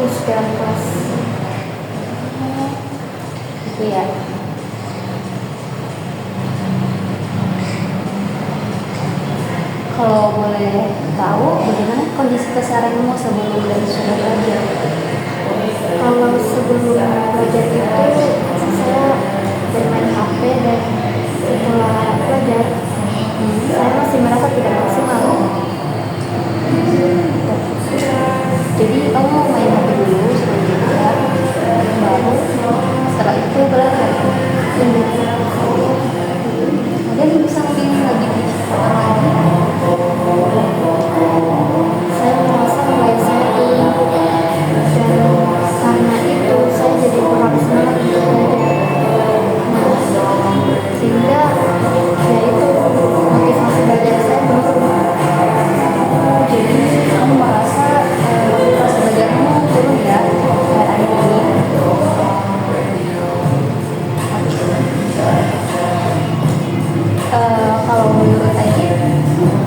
fokus dalam kelas Gitu ya. Kalau boleh tahu bagaimana kondisi keseharianmu sebelum dan sudah belajar? kalau sebelum belajar itu saya bermain HP dan setelah belajar saya masih merasa tidak maksimal. Jadi kamu main HP dulu sebelum belajar, baru setelah itu belajar. Kemudian bisa mungkin lagi lagi. Saya merasa mulai sering dan karena itu saya jadi kurang semangat untuk belajar. Sehingga ya itu motivasi belajar saya menurun. Jadi kamu merasa motivasi belajarmu turun ya akhir-akhir ini. Kalau menurut Aiki,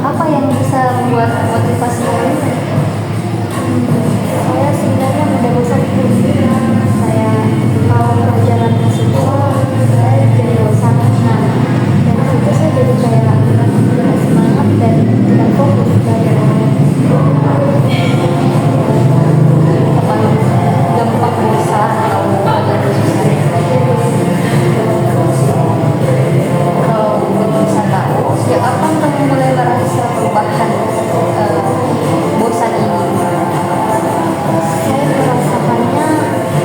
apa yang bisa membuat motivasi turun? Saya sebenarnya mudah bosan. Saya mau pelajaran semua saya jadi bosan. Nah, dan itu saya jadi kayak tidak semangat dan tidak fokus belajar. Apa gampang bosan atau belajar susah? Kalau bisa tahu, sejak kapan kamu mulai merasa perubahan bosan ini? Saya merasakannya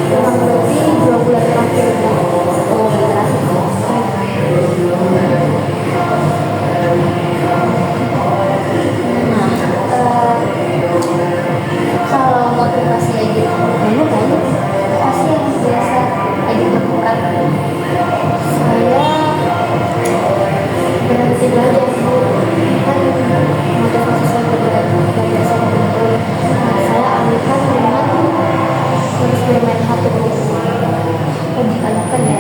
kurang lebih 2 bulan terakhir. Oh, terakhir. Kalau motivasi lagi menurun, apa sih yang biasa lagi lakukan? Saya berhenti belajar. Kan motivasi saya belajar saya menurun. Nah, saya alihkan dengan terus bermain HP. Oh, dialihkan ya.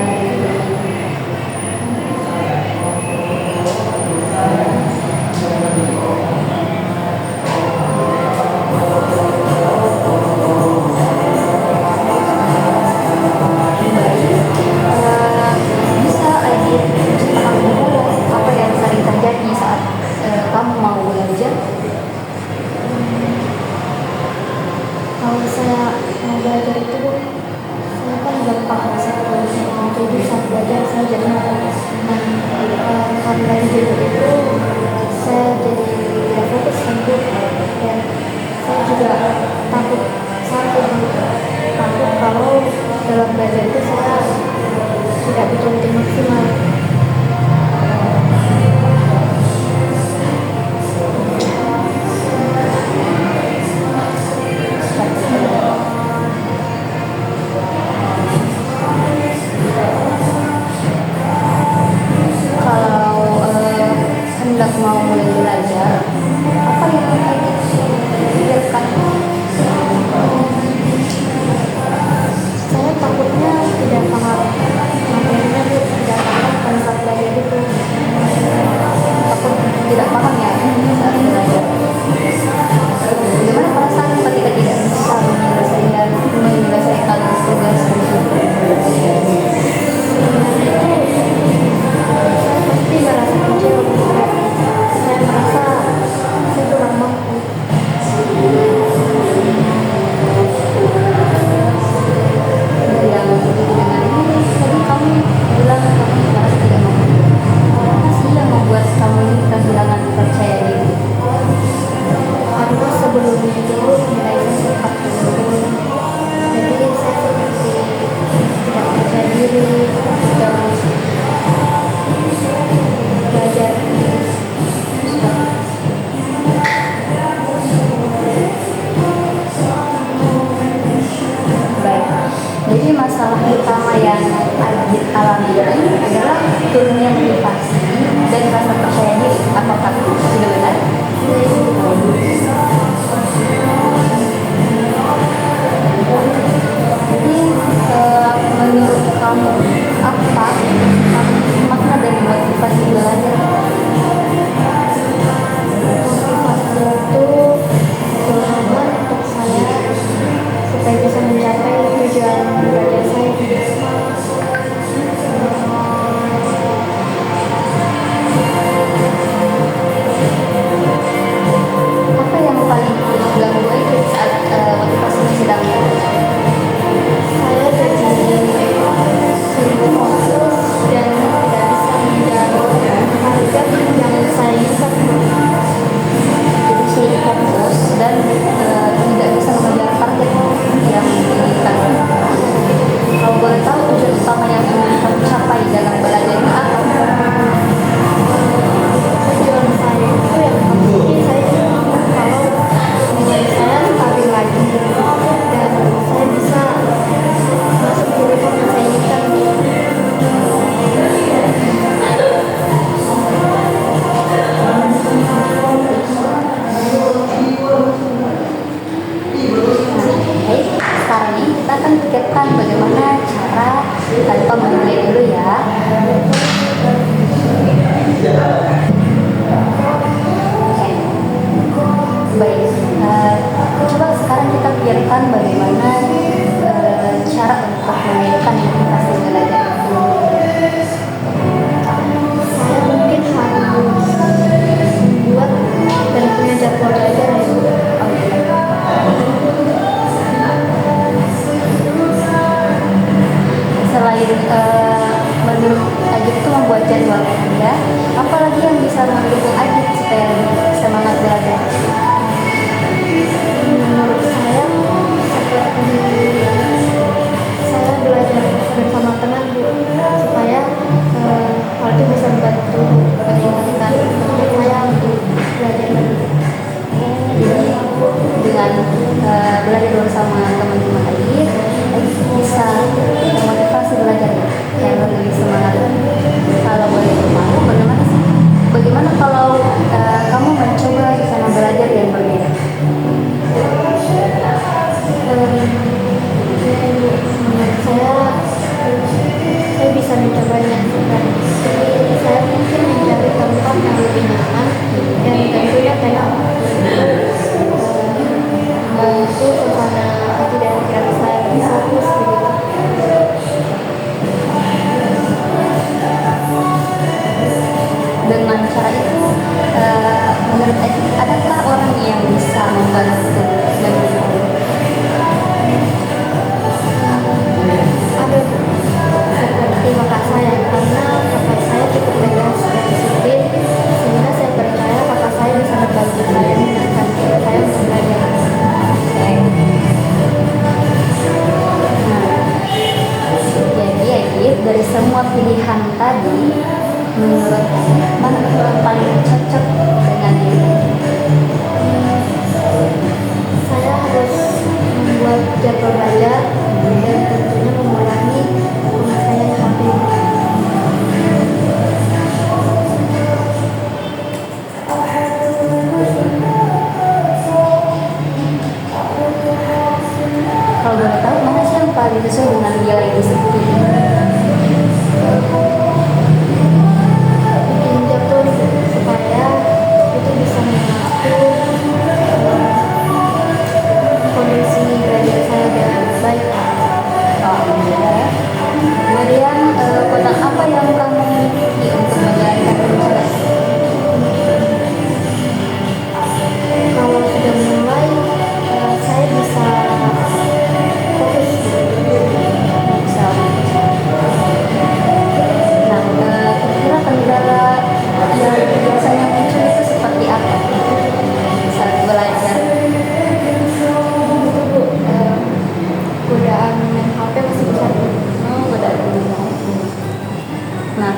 Bisa lagi ceritakan dulu apa yang sering terjadi saat kamu mau belajar? Kalau saya mau belajar itu saya kan gampang merasa kebanyakan. Jadi saat belajar saya jadi malas. Nah, karena jenuh itu saya jadi tidak fokus untuk dan saya juga takut kalau dalam belajar itu saya tidak betul-betul maksimal. Kalau hendak mau mulai belajar, apa yang pikirkan? Saya takutnya tidak paham materinya, tidak paham pada saat belajar itu. Takut tidak paham ya saat belajar. Bagaimana perasaan ketika tidak bisa menyelesaikan tugas tersebut? Saya pasti merasa kecewa. Saya merasa saya kurang mampu. Yang dengan ini tadi kamu bilang kamu merasa tidak mampu. Apa sih yang membuat kamu ini kehilangan percaya diri? Karena sebelumnya itu nilai saya sempat turun. Jadi saya seperti tidak percaya diri dan belajar. Baik. Jadi masalah utama yang Adit alami ini adalah turunnya motivasi dan rasa percaya diri. Apakah sudah benar? Jadi menurut kamu apa makna dari motivasi belajar? Motivasi itu terutama untuk saya supaya bisa belajar saya. Apa yang paling mengganggu itu saat motivasinya sedang Saya jadi sering fokus dan tidak bisa mengejar target yang saya inginkan. jadi sulit fokus dan tidak bisa mengejar target yang diinginkan? Kalau boleh tahu tujuan utama yang ingin kamu capai dalam belajar itu apa? Tujuan saya itu yang mungkin saya ingin kalau nilai saya stabil lagi dan saya bisa masuk jurusan yang saya inginkan. Baik, sekarang ini kita akan pikirkan bagaimana cara tanpa memulai dulu ya. Oke. Baik, coba sekarang kita pikirkan bagaimana cara untuk menaikkan motivasi belajar itu. Saya mungkin harus membuat dan punya jadwal belajar gitu. Selain menurut Ajit itu membuat jadwal ya, apalagi yang bisa mendukung Ajit supaya lebih semangat belajar? Menurut saya seperti saya belajar bersama teman Bu, supaya hal itu bisa membantu meningkatkan semangat saya untuk belajar lagi. Jadi dengan belajar bersama teman-teman Ajit bisa memotivasi belajar yang lebih semangat. Kalau boleh tahu bagaimana kalau kamu mencoba sama belajar yang berbeda? Menurut saya bisa mencobanya. Jadi saya mungkin mencari tempat yang lebih nyaman dan tentunya tenang. Itu suasana hati dan pikiran saya lebih fokus begitu. Dengan cara itu, menurut Ajit, adakah orang yang bisa membantu dan mendukung? Ada seperti kakak saya, karena kakak saya cukup tegas dan disiplin, sehingga saya percaya kakak saya bisa membantu saya meningkatkan diri saya untuk belajar. Jadi Ajit, dari semua pilihan tadi, menurut mana yang paling cocok dengan diri? Saya harus membuat jadwal belajar dan tentunya mengurangi pemakaian HP. Kalau boleh tahu, mana sih yang paling sesuai dengan nilai disiplin? Bikin jadwal supaya itu bisa mengatur kondisi belajar saya dengan baik. Alhamdulillah. Kemudian kotak apa yang kamu miliki untuk menjalankan rencana? Kalau sudah mulai, saya bisa fokus. Bisa. Nah, kira-kira kendala yang biasanya muncul itu seperti apa saat belajar? Itu Bu, godaan main HP masih besar Bu. Udah. Nah,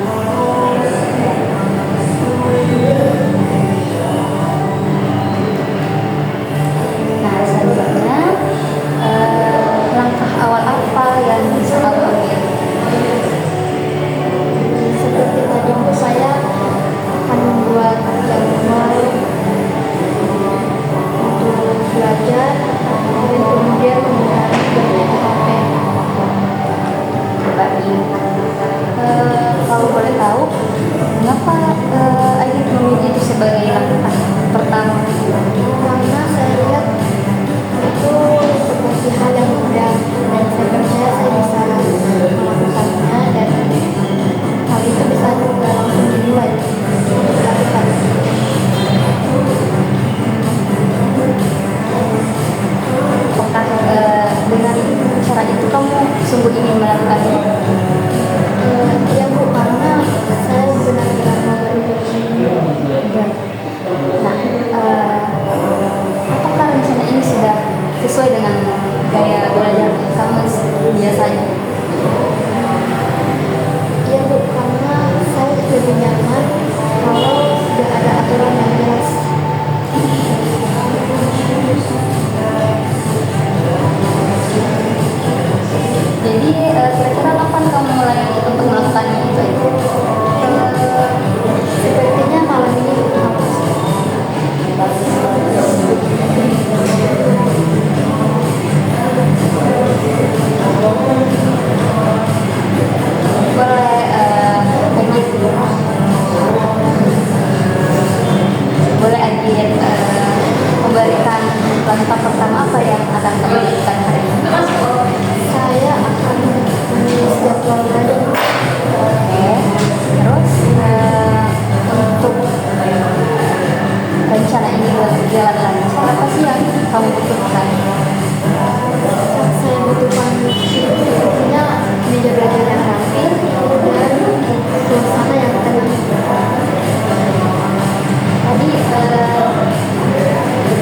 ibu ingin melakukannya? Ya Bu, karena saya benar-benar mau berubah. Nah, apakah rencana ini sudah sesuai dengan gaya belajar kamu biasanya? Ya Bu, karena saya lebih nyaman kalau sudah ada aturan yang jelas. Jadi kira-kira kapan kamu mulai untuk melakukannya itu? Sepertinya malam ini Bu. Boleh Agit boleh Agit memberikan langkah pertama apa yang akan kamu lakukan hari ini? Saya akan menulis jadwal belajar. Oke, terus untuk rencana ini berjalan lancar, apa sih yang kamu butuhkan? Yang saya butuhkan sepertinya meja belajar yang rapi dan suasana yang tenang. Tadi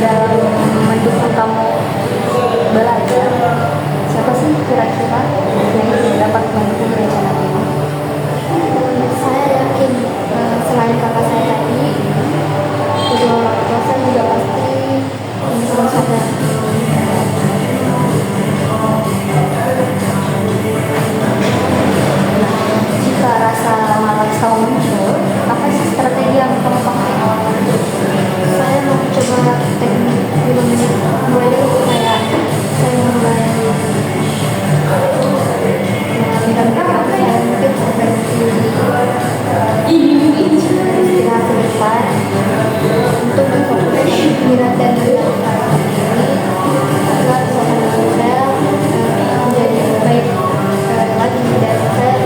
dalam mendukung kamu belajar, siapa sih kira-kira yang dapat mendukung rencana ini? Saya yakin selain kakak saya tadi, kedua orang tua saya juga pasti mendukung saya. Jika rasa malas kamu muncul, apa sih strategi yang kamu pakai? Saya mau coba teknik 5 menit mulai dulu, kayak saya mulai mengambil saya mungkin seperti istirahat sebentar untuk memfokuskan pikiran dan menenangkan diri agar suasana saya menjadi baik lagi, dan saya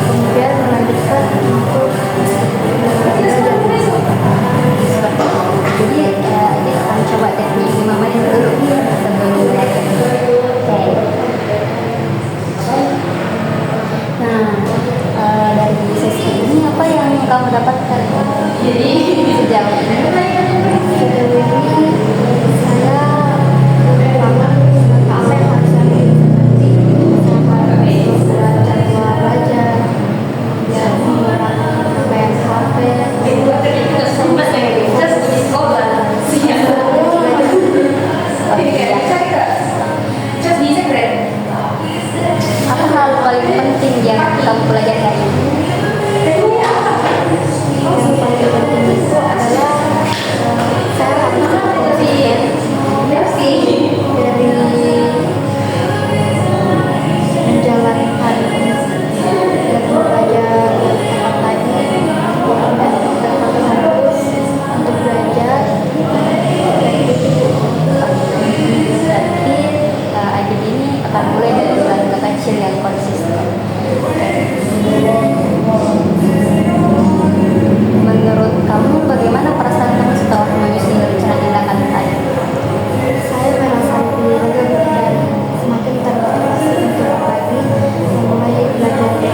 kemudian melanjutkan untuk belajar. Jadi dia akan coba teknik 5 menit dulu sebelum belajar. Oke. Nah, dari sesi ini apa yang kamu dapatkan? Jadi sejauh ini Sejauh ini saya paham tentang apa yang harus saya lakukan nanti. Saya harus jadwal belajar, kemudian bayar HP, sampai saya bisa apa hal paling penting yang kamu pelajari hari ini? yang paling penting itu adalah saya harus konsisten dari menjalankan dan belajar tempat tadi, dan harus untuk belajar dan itu. Berarti Agit ini akan mulai dari langkah kecil yang konsisten. Menurut kamu bagaimana perasaan kamu setelah menyusun rencana tindakan tadi? Saya merasa lebih lega dan semakin termotivasi untuk lagi memulai belajar lagi.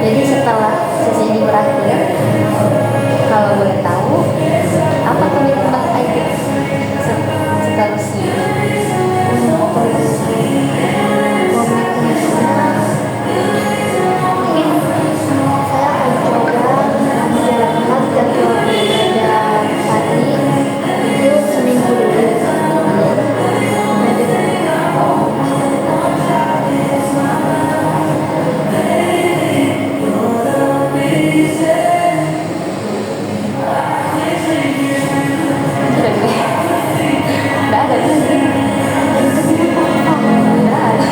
Jadi setelah sesi ini berakhir, kalau boleh tahu, apa komitmen Agit seterusnya? Mungkin saya akan coba menjalankan jadwal belajar tadi itu seminggu dulu. Tidak ada kan? Tidak ada.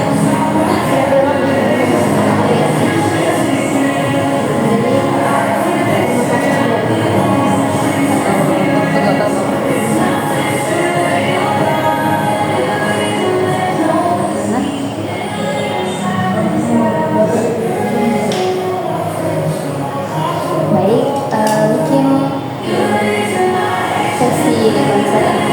Baik, mungkin sesi dengan saya